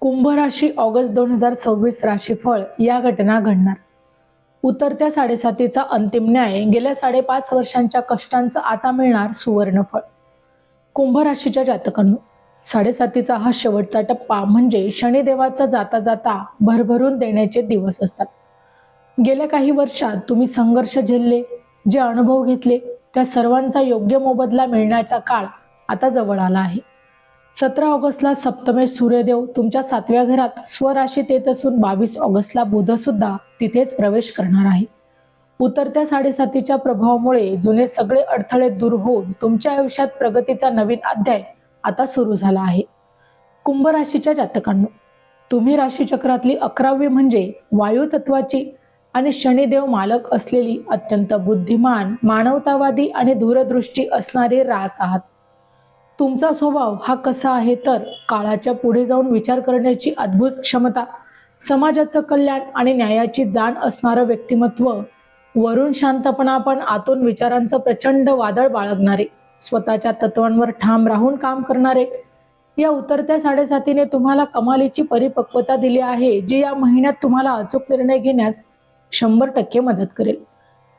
कुंभ राशी ऑगस्ट 2026 राशीफळ या घटना घडणार. उतरत्या साडेसातीचा अंतिम न्याय. गेल्या 5.5 वर्षांच्या कष्टांचं आता मिळणार सुवर्णफळ. कुंभ राशीच्या जातकांनो, साडेसातीचा हा शेवटचा टप्पा म्हणजे शनिदेवाचा जाता जाता भरभरून देण्याचे दिवस असतात. गेल्या काही वर्षात तुम्ही संघर्ष झेलले, जे अनुभव घेतले, त्या सर्वांचा योग्य मोबदला मिळण्याचा काळ आता जवळ आला आहे. 17 ऑगस्टला सप्तमेश सूर्यदेव तुमच्या 7व्या घरात स्वराशीत येत असून 22 ऑगस्टला बुध सुद्धा तिथेच प्रवेश करणार आहे. उतरत्या साडेसातीच्या प्रभावामुळे जुने सगळे अडथळे दूर होऊन तुमच्या आयुष्यात प्रगतीचा नवीन अध्याय आता सुरू झाला आहे. कुंभ राशीच्या जातकांनो, तुम्ही राशीचक्रातली 11वी म्हणजे वायू तत्वाची आणि शनिदेव मालक असलेली अत्यंत बुद्धिमान, मानवतावादी आणि दूरदृष्टी असणारी रास आहात. तुमचा स्वभाव हा कसा आहे तर काळाच्या पुढे जाऊन विचार करण्याची अद्भुत क्षमता, समाजाचं कल्याण आणि न्यायाची जाण असणारं व्यक्तिमत्व, वरून शांतपणा पण आतून विचारांचं प्रचंड वादळ बाळगणारे, स्वतःच्या तत्वांवर ठाम राहून काम करणारे. या उतरत्या साडेसातीने तुम्हाला कमालीची परिपक्वता दिली आहे, जी या महिन्यात तुम्हाला अचूक निर्णय घेण्यास 100% मदत करेल.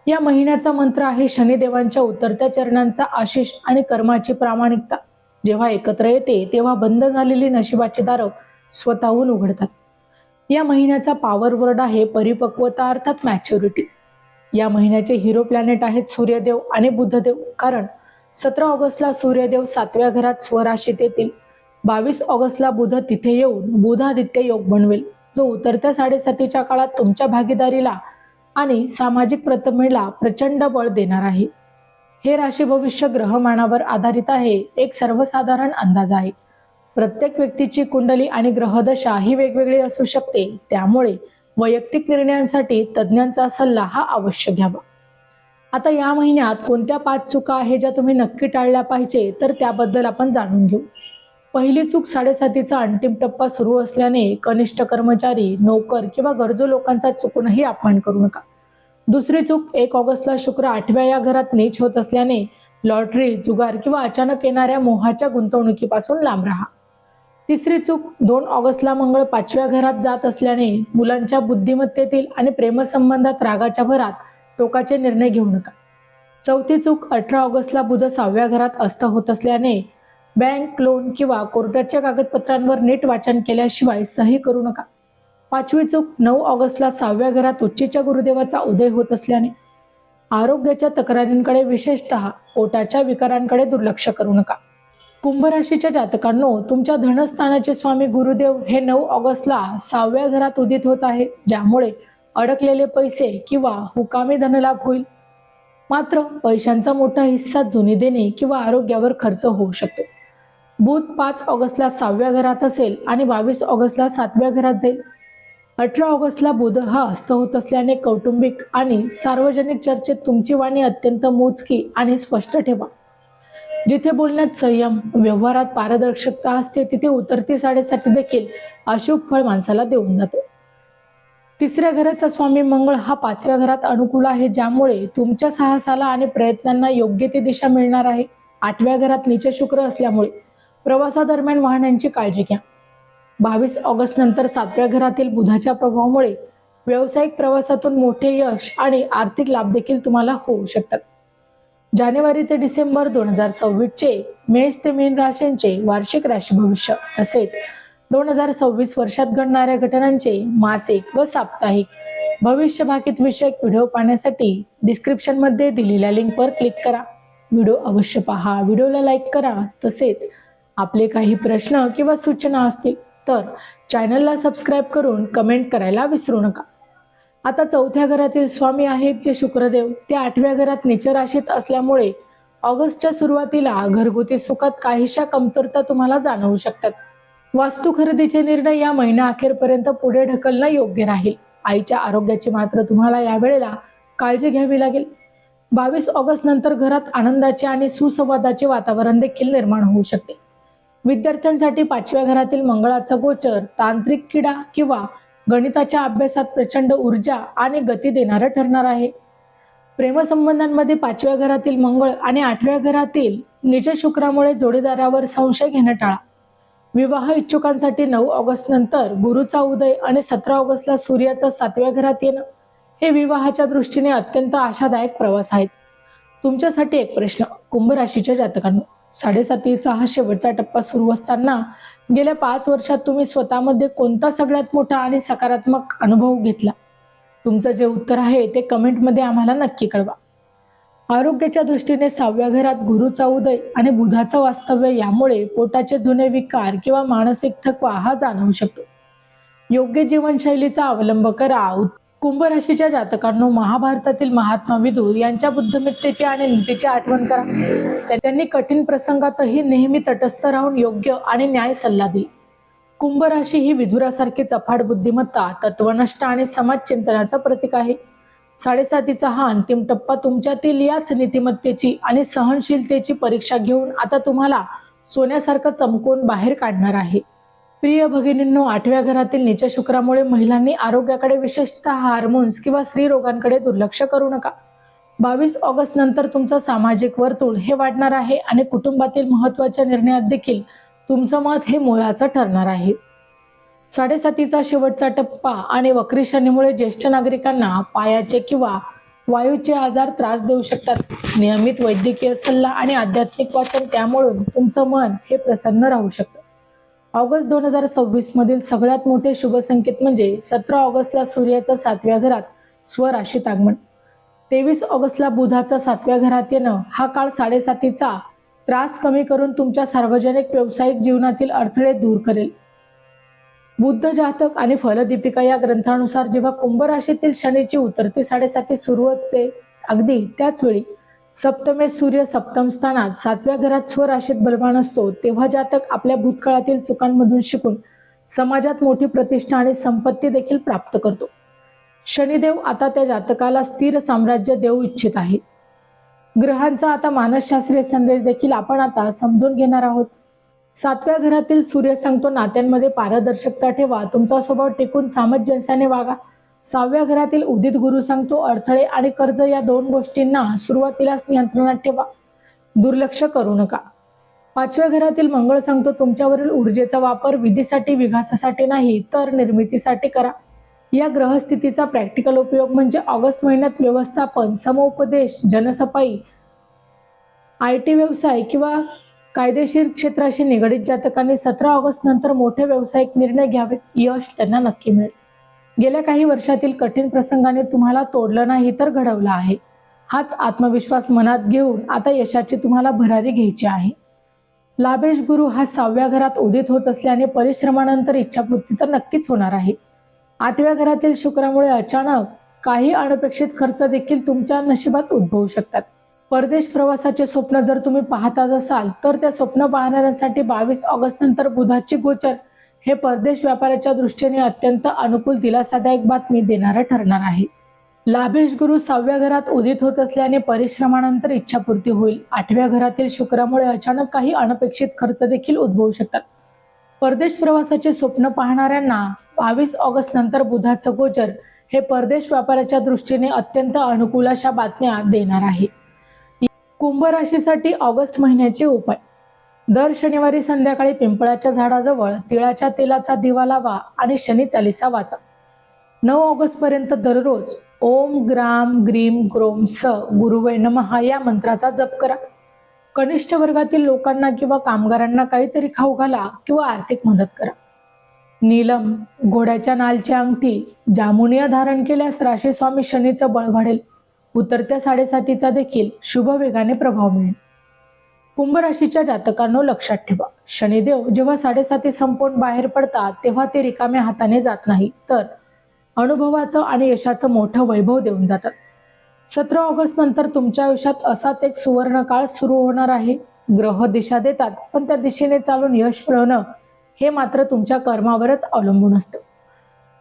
या महिन्याचा मंत्र आहे शनिदेवांच्या उतरत्या चरणांचा आशिष आणि कर्माची प्रामाणिकता. जेव्हा एकत्र येते तेव्हा बंद झालेली नशिबाची दारं स्वतःहून उघडतात. या महिन्याचा पॉवर वर्ड आहे परिपक्वता अर्थात मॅच्युरिटी. या महिन्याचे हिरो प्लॅनेट आहेत सूर्यदेव आणि बुधदेव, कारण 17 ऑगस्टला सूर्यदेव 7व्या घरात स्वराशीत येतील. 22 ऑगस्टला बुध तिथे येऊन बुधादित्य योग बनवेल, जो उतरत्या साडेसातीच्या काळात तुमच्या भागीदारीला आणि सामाजिक प्रतिमेला प्रचंड बळ देणार आहे. हे राशी भविष्य ग्रहमानावर आधारित आहे, एक सर्वसाधारण अंदाज आहे. प्रत्येक व्यक्तीची कुंडली आणि ग्रहदशा ही वेगवेगळी असू शकते, त्यामुळे वैयक्तिक निर्णयांसाठी तज्ज्ञांचा सल्ला हा अवश्य घ्यावा. आता या महिन्यात कोणत्या 5 चुका आहेत ज्या तुम्ही नक्की टाळल्या पाहिजे, तर त्याबद्दल आपण जाणून घेऊ. पहिली चूक, साडेसातीचा अंतिम टप्पा सुरू असल्याने कनिष्ठ कर्मचारी, नोकर किंवा गरजू लोकांचा चुकूनही अपमान करू नका. दुसरी चूक, 1 ऑगस्टला शुक्र 8व्या या घरात नीच होत असल्याने लॉटरी, जुगार किंवा अचानक येणाऱ्या मोहाच्या गुंतवणुकीपासून लांब राहा. तिसरी चूक, 2 ऑगस्टला मंगळ 5व्या घरात जात असल्याने मुलांच्या बुद्धिमत्तेतील आणि प्रेमसंबंधात रागाच्या भरात टोकाचे निर्णय घेऊ नका. चौथी चूक, 18 ऑगस्टला बुध 6व्या घरात अस्त होत असल्याने बँक लोन किंवा कोर्टाच्या कागदपत्रांवर नीट वाचन केल्याशिवाय सही करू नका. 5वी चूक, 9 ऑगस्टला 6व्या घरात उच्चीच्या गुरुदेवाचा उदय होत असल्याने आरोग्याच्या तक्रारींकडे, विशेषतः पोटाच्या विकारांकडे दुर्लक्ष करू नका. कुंभ राशीच्या जातकांनो, तुमच्या धनस्थानाचे स्वामी गुरुदेव हे 9 ऑगस्टला 6व्या घरात उदित होत आहे, ज्यामुळे अडकलेले पैसे किंवा हुकामी धनलाभ होईल. मात्र पैशांचा मोठा हिस्सा जुनी देणे किंवा आरोग्यावर खर्च होऊ शकतो. बुध 5 ऑगस्टला 6व्या घरात असेल आणि 22 ऑगस्टला 7व्या घरात जाईल. 18 ऑगस्टला बुध हा अस्त होत असल्याने कौटुंबिक आणि सार्वजनिक चर्चेत तुमची वाणी अत्यंत मोजकी आणि स्पष्ट ठेवा. जिथे बोलण्यात संयम, व्यवहारात पारदर्शकता असते, तिथे उतरती साडेसाती देखील अशुभ फळ माणसाला देऊन जाते. तिसऱ्या घराचा स्वामी मंगळ हा 5व्या घरात अनुकूल आहे, ज्यामुळे तुमच्या साहसाला आणि प्रयत्नांना योग्य ती दिशा मिळणार आहे. 8व्या घरात नीच शुक्र असल्यामुळे प्रवासादरम्यान वाहनांची काळजी घ्या. 22 ऑगस्ट नंतर 7व्या घरातील बुधाच्या प्रभावामुळे व्यावसायिक प्रवासातून मोठे यश आणि आर्थिक लाभ देखील तुम्हाला होऊ शकतात. जानेवारी ते डिसेंबर 2026 चे मेष ते मीन राशींचे वार्षिक राशी भविष्य, तसेच 2026 वर्षात घडणाऱ्या घटनांचे मासिक व साप्ताहिक भविष्य भाकीत विषयक व्हिडिओ पाहण्यासाठी डिस्क्रिप्शन मध्ये दिलेल्या लिंकवर क्लिक करा. व्हिडिओ अवश्य पहा, व्हिडिओला लाईक करा. तसेच आपले काही प्रश्न किंवा सूचना असतील तर चॅनलला सबस्क्राईब करून कमेंट करायला विसरू नका. आता 4थ्या घरातील स्वामी आहेत जे शुक्रदेव, ते 8व्या घरात नीच राशीत असल्यामुळे ऑगस्टच्या सुरुवातीला घरगुती सुखात काहीशा कमतरता तुम्हाला जाणवू शकतात. वास्तू खरेदीचे निर्णय या महिना अखेरपर्यंत पुढे ढकलणं योग्य राहील. आईच्या आरोग्याची मात्र तुम्हाला यावेळेला काळजी घ्यावी लागेल. 22 ऑगस्ट नंतर घरात आनंदाचे आणि सुसंवादाचे वातावरण देखील निर्माण होऊ शकते. विद्यार्थ्यांसाठी 5व्या घरातील मंगळाचा गोचर तांत्रिक किडा किंवा गणिताच्या अभ्यासात प्रचंड ऊर्जा आणि गती देणारं ठरणार आहे. प्रेमसंबंधांमध्ये 5व्या घरातील मंगळ आणि 8व्या घरातील नीच शुक्रामुळे जोडीदारावर संशय घेणं टाळा. विवाह इच्छुकांसाठी 9 ऑगस्ट नंतर गुरुचा उदय आणि 17 ऑगस्टला सूर्याचं 7व्या घरात येणं हे विवाहाच्या दृष्टीने अत्यंत आशादायक प्रवास आहेत. तुमच्यासाठी एक प्रश्न, कुंभ राशीच्या जातकांनो, 7.5चा हा शेवटचा टप्पा सुरू असताना गेल्या 5 वर्षात तुम्ही स्वतःमध्ये कोणता सगळ्यात मोठा आणि सकारात्मक अनुभव घेतला? तुमचं जे उत्तर आहे ते कमेंटमध्ये आम्हाला नक्की कळवा. आरोग्याच्या दृष्टीने 6व्या घरात गुरुचा उदय आणि बुधाचं वास्तव्य यामुळे पोटाचे जुने विकार किंवा मानसिक थकवा हा जाणवू शकतो. योग्य जीवनशैलीचा अवलंब करा. कुंभ राशीच्या जातकांनो, महाभारतातील महात्मा विदुर यांच्या बुद्धिमत्तेची आणि नीतीची आठवण करा. त्यांनी कठीण प्रसंगातही नेहमी तटस्थ राहून योग्य आणि न्याय सल्ला दिला. कुंभ राशी ही विदुरासारखीच अफाट बुद्धिमत्ता, तत्वनिष्ठ आणि समाजचिंतनाचं प्रतीक आहे. 7.5चा हा अंतिम टप्पा तुमच्यातील याच नीतिमत्तेची आणि सहनशीलतेची परीक्षा घेऊन आता तुम्हाला सोन्यासारखं चमकून बाहेर काढणार आहे. प्रिय भगिनींनो, 8व्या घरातील नीच शुक्रामुळे महिलांनी आरोग्याकडे, विशेषतः हार्मोन्स किंवा स्त्री रोगांकडे दुर्लक्ष करू नका. 22 ऑगस्ट नंतर तुमचं सामाजिक वर्तुळ हे वाढणार आहे आणि कुटुंबातील महत्त्वाच्या निर्णयात देखील तुमचं मत हे मोलाचं ठरणार आहे. 7.5चा शेवटचा टप्पा आणि वक्री शनीमुळे ज्येष्ठ नागरिकांना पायाचे किंवा वायूचे आजार त्रास देऊ शकतात. नियमित वैद्यकीय सल्ला आणि आध्यात्मिक वाचन त्यामुळे तुमचं मन हे प्रसन्न राहू शकतं. ऑगस्ट 2026 मधील सगळ्यात मोठे शुभ संकेत म्हणजे 17 ऑगस्टला सूर्याचं 7व्या घरात स्वराशीत आगमन, 23 ऑगस्टला बुधाचं 7व्या घरात येणं. हा काळ 7.5चा त्रास कमी करून तुमच्या सार्वजनिक व्यावसायिक जीवनातील अडथळे दूर करेल. बुद्ध जातक आणि फलदीपिका या ग्रंथानुसार जेव्हा कुंभ राशीतील शनीची उतरती 7.5 सुरू होते, अगदी त्याच वेळी सप्तमेत सूर्य सप्तम स्थानात 7व्या घरात स्वराशीत बलवान असतो, तेव्हा जातक आपल्या भूतकाळातील चुकांमधून शिकून समाजात मोठी प्रतिष्ठा आणि संपत्ती देखील प्राप्त करतो. शनिदेव आता त्या जातकाला स्थिर साम्राज्य देऊ इच्छित आहे. ग्रहांचा आता मानसशास्त्रीय संदेश देखील आपण आता समजून घेणार आहोत. 7व्या घरातील सूर्य सांगतो नात्यांमध्ये पारदर्शकता ठेवा, तुमचा स्वभाव टिकून सामंजस्याने वागा. 6व्या घरातील उदित गुरु सांगतो अडथळे आणि कर्ज या 2 गोष्टींना सुरुवातीलाच नियंत्रणात ठेवा, दुर्लक्ष करू नका. 5व्या घरातील मंगळ सांगतो तुमच्यावरील ऊर्जेचा वापर विधीसाठी, विकासासाठी नाही तर निर्मितीसाठी करा. या ग्रहस्थितीचा प्रॅक्टिकल उपयोग म्हणजे ऑगस्ट महिन्यात व्यवस्थापन, समुपदेश, जनसफाई, IT व्यवसाय किंवा कायदेशीर क्षेत्राशी निगडित जातकांनी 17 ऑगस्ट नंतर मोठे व्यावसायिक निर्णय घ्यावेत. यश त्यांना नक्की मिळेल. गेल्या काही वर्षातील कठीण प्रसंगाने तुम्हाला तोडलं नाही तर घडवलं आहे. हाच आत्मविश्वास मनात घेऊन आता यशाची तुम्हाला भरारी घ्यायची आहे. लाभेश गुरु हा 6व्या घरात उदित होत असल्याने परिश्रमानंतर इच्छापूर्ती तर नक्कीच होणार आहे. 8व्या घरातील शुक्रामुळे अचानक काही अनपेक्षित खर्च देखील तुमच्या नशिबात उद्भवू शकतात. परदेश प्रवासाचे स्वप्न जर तुम्ही पाहतात असाल तर त्या स्वप्न पाहणाऱ्यांसाठी 22 ऑगस्ट नंतर बुधाची गोचर हे परदेश व्यापाराच्या दृष्टीने अत्यंत अनुकूल, दिलासादायक बातमी देणारं ठरणार आहे. लाभेश गुरु 6व्या घरात उदित होत असल्याने परिश्रमानंतर इच्छापूर्ती होईल. 8व्या घरातील शुक्रामुळे अचानक काही अनपेक्षित खर्च देखील उद्भवू शकतात. परदेश प्रवासाचे स्वप्न पाहणाऱ्यांना 22 ऑगस्ट नंतर बुधाचं गोचर हे परदेश व्यापाराच्या दृष्टीने अत्यंत अनुकूल अशा बातम्या देणार आहे. कुंभ राशीसाठी ऑगस्ट महिन्याचे उपाय. दर शनिवारी संध्याकाळी पिंपळाच्या झाडाजवळ तिळाच्या तेलाचा दिवा लावा आणि शनी चालीसा वाचा. 9 ऑगस्ट पर्यंत दररोज ओम ग्राम ग्रीम ग्रोम स गुरुवे नमः या मंत्राचा जप करा. कनिष्ठ वर्गातील लोकांना किंवा कामगारांना काहीतरी खाऊ घाला किंवा आर्थिक मदत करा. नीलम, घोड्याच्या नालची अंगठी, जामुनिया धारण केल्यास राशी स्वामी शनीचं बळ वाढेल. उतरत्या 7.5चा देखील शुभ वेगाने प्रभाव मिळेल. कुंभ राशीच्या जातकांनो, लक्षात ठेवा, शनिदेव जेव्हा 7.5 संपवून बाहेर पडतात तेव्हा ते रिकाम्या हाताने जात नाही, तर अनुभवाचं आणि यशाचं मोठं वैभव देऊन जातात. 17 ऑगस्ट नंतर तुमच्या आयुष्यात असाच एक सुवर्ण काळ सुरू होणार आहे. ग्रह दिशा देतात, पण त्या दिशेने चालून यश मिळवणं हे मात्र तुमच्या कर्मावरच अवलंबून असतं.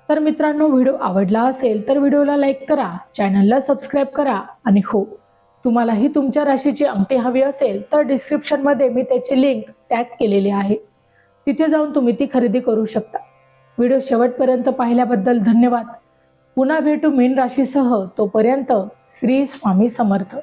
तर मित्रांनो, व्हिडिओ आवडला असेल तर व्हिडिओला लाईक करा, चॅनलला सबस्क्राईब करा आणि हो, तुम्हालाही तुमच्या राशीची अंगठी हवी असेल तर डिस्क्रिप्शनमध्ये मी त्याची लिंक टॅग केलेली आहे, तिथे जाऊन तुम्ही ती खरेदी करू शकता. व्हिडिओ शेवटपर्यंत पाहिल्याबद्दल धन्यवाद. पुन्हा भेटू मीन राशीसह. तोपर्यंत श्री स्वामी समर्थ.